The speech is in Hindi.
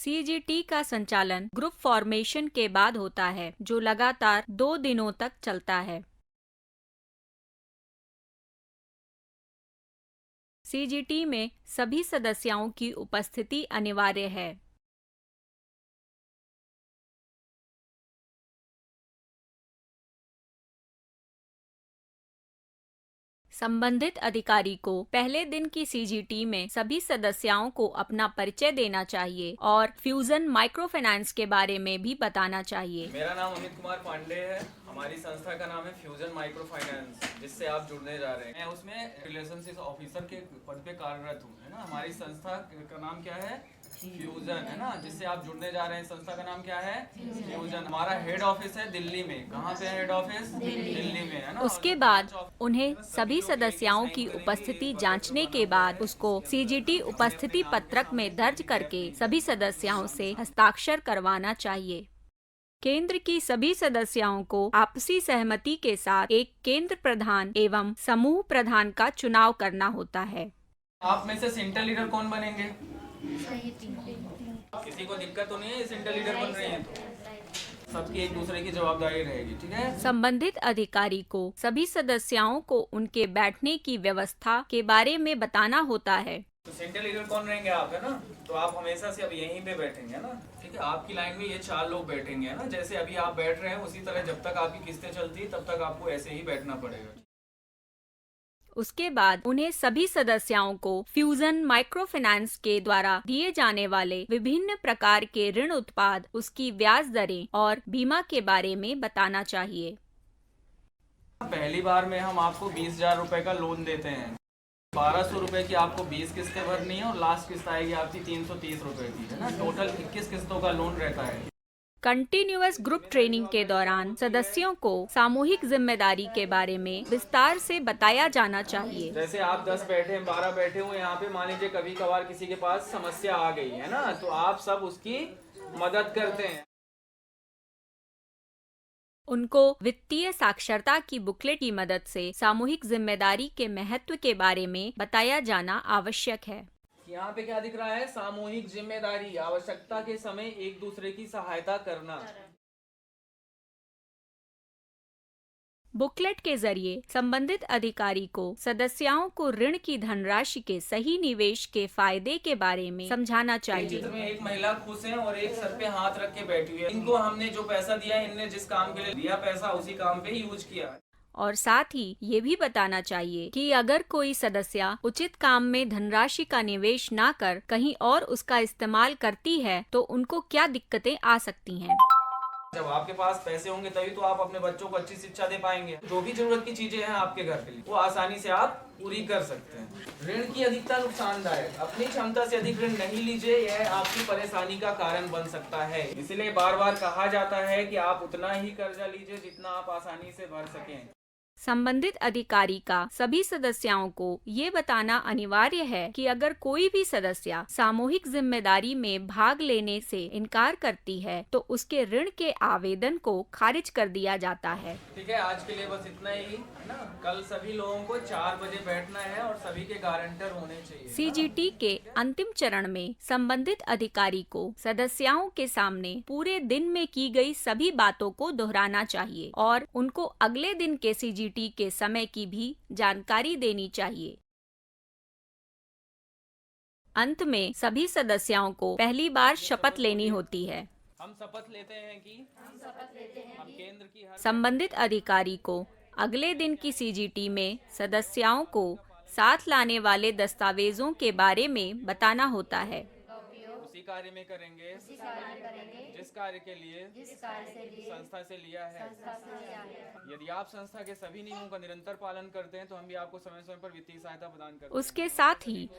सीजीटी का संचालन ग्रुप फॉर्मेशन के बाद होता है, जो लगातार 2 दिनों तक चलता है। सीजीटी में सभी सदस्यों की उपस्थिति अनिवार्य है। संबंधित अधिकारी को पहले दिन की सीजीटी में सभी सदस्यों को अपना परिचय देना चाहिए और फ्यूजन माइक्रो फाइनेंस के बारे में भी बताना चाहिए। मेरा नाम अमित कुमार पांडे है। हमारी संस्था का नाम है फ्यूजन माइक्रो फाइनेंस, जिससे आप जुड़ने जा रहे हैं। मैं उसमें रिलेशनशिप ऑफिसर के पद पे कार्यरत हूँ, है ना। हमारी संस्था का नाम क्या है? फ्यूजन, है ना। जिससे आप जुड़ने जा रहे हैं, संस्था का नाम क्या है? फ्यूजन। हमारा हेड ऑफिस है दिल्ली में। कहाँ पे हेड ऑफिस? दिल्ली में, है ना। उसके बाद उन्हें सभी सदस्यों की उपस्थिति जांचने के बाद उसको सीजीटी उपस्थिति पत्रक में दर्ज करके सभी सदस्यों से हस्ताक्षर करवाना चाहिए। केंद्र की सभी सदस्यों को आपसी सहमति के साथ एक केंद्र प्रधान एवं समूह प्रधान का चुनाव करना होता है। आप में से सेंटर लीडर कौन बनेंगे? किसी को दिक्कत तो नहीं है सेंटर लीडर बन रहे हैं तो? सबकी एक दूसरे की जवाबदारी रहेगी, ठीक है। संबंधित अधिकारी को सभी सदस्यों को उनके बैठने की व्यवस्था के बारे में बताना होता है। तो सेंटर लीडर कौन रहेंगे आप, है ना। तो आप हमेशा से अब यहीं पे बैठेंगे, है ना। ठीक है, आपकी लाइन में ये 4 लोग बैठेंगे, है ना। जैसे अभी आप बैठ रहे हैं उसी तरह जब तक आपकी किस्तें चलती है तब तक आपको ऐसे ही बैठना पड़ेगा। उसके बाद उन्हें सभी सदस्यों को फ्यूजन माइक्रो फाइनेंस के द्वारा दिए जाने वाले विभिन्न प्रकार के ऋण उत्पाद, उसकी ब्याज दरें और बीमा के बारे में बताना चाहिए। पहली बार में हम आपको 20,000 रुपए का लोन देते हैं। 1200 रुपए की आपको 20 किस्तें भरनी है और लास्ट किस्त आएगी आपकी 330 रुपए की, है ना। टोटल 21 किस्तों का लोन रहता है। कंटिन्यूअस ग्रुप ट्रेनिंग के दौरान सदस्यों को सामूहिक जिम्मेदारी के बारे में विस्तार से बताया जाना चाहिए। जैसे आप 10 बैठे हैं, 12 बैठे हो यहाँ पे, मान लीजिए कभी कभार किसी के पास समस्या आ गई, है ना, तो आप सब उसकी मदद करते हैं। उनको वित्तीय साक्षरता की बुकलेट की मदद से सामूहिक जिम्मेदारी के महत्व के बारे में बताया जाना आवश्यक है। यहाँ पे क्या दिख रहा है? सामूहिक जिम्मेदारी, आवश्यकता के समय एक दूसरे की सहायता करना। बुकलेट के जरिए संबंधित अधिकारी को सदस्यों को ऋण की धनराशि के सही निवेश के फायदे के बारे में समझाना चाहिए। चित्र में एक महिला खुश है और एक सर पे हाथ रख के बैठी हुई है। इनको हमने जो पैसा दिया, इनने जिस काम के लिए दिया पैसा उसी काम पे यूज किया। और साथ ही ये भी बताना चाहिए कि अगर कोई सदस्य उचित काम में धनराशि का निवेश ना कर कहीं और उसका इस्तेमाल करती है तो उनको क्या दिक्कतें आ सकती हैं। जब आपके पास पैसे होंगे तभी तो आप अपने बच्चों को अच्छी शिक्षा दे पाएंगे। जो भी जरूरत की चीजें हैं आपके घर के लिए, वो आसानी से आप पूरी कर सकते हैं। ऋण की अधिकता नुकसानदायक। अपनी क्षमता से अधिक ऋण नहीं लीजिए, यह आपकी परेशानी का कारण बन सकता है। इसलिए बार बार कहा जाता है कि आप उतना ही कर्जा लीजिए जितना आप आसानी से भर सकें। संबंधित अधिकारी का सभी सदस्यों को ये बताना अनिवार्य है कि अगर कोई भी सदस्य सामूहिक जिम्मेदारी में भाग लेने से इनकार करती है तो उसके ऋण के आवेदन को खारिज कर दिया जाता है। ठीक है, आज के लिए बस इतना ही, है ना। कल सभी लोगों को 4 बजे बैठना है और सभी के गारंटर होने चाहिए। सीजीटी के अंतिम चरण में संबंधित अधिकारी को सदस्यों के सामने पूरे दिन में की गई सभी बातों को दोहराना चाहिए और उनको अगले दिन के सीजीटी के समय की भी जानकारी देनी चाहिए। अंत में सभी सदस्यों को पहली बार शपथ लेनी होती है। हम शपथ लेते हैं कि हम केंद्र की संबंधित अधिकारी को अगले दिन की सीजीटी में सदस्यों को साथ लाने वाले दस्तावेजों के बारे में बताना होता है। उसी कार्य में करेंगे जिस कार्य के लिए संस्था से लिया है। यदि आप संस्था के सभी नियमों का निरंतर पालन करते हैं तो हम भी आपको समय समय पर वित्तीय सहायता प्रदान करते हैं। उसके साथ ही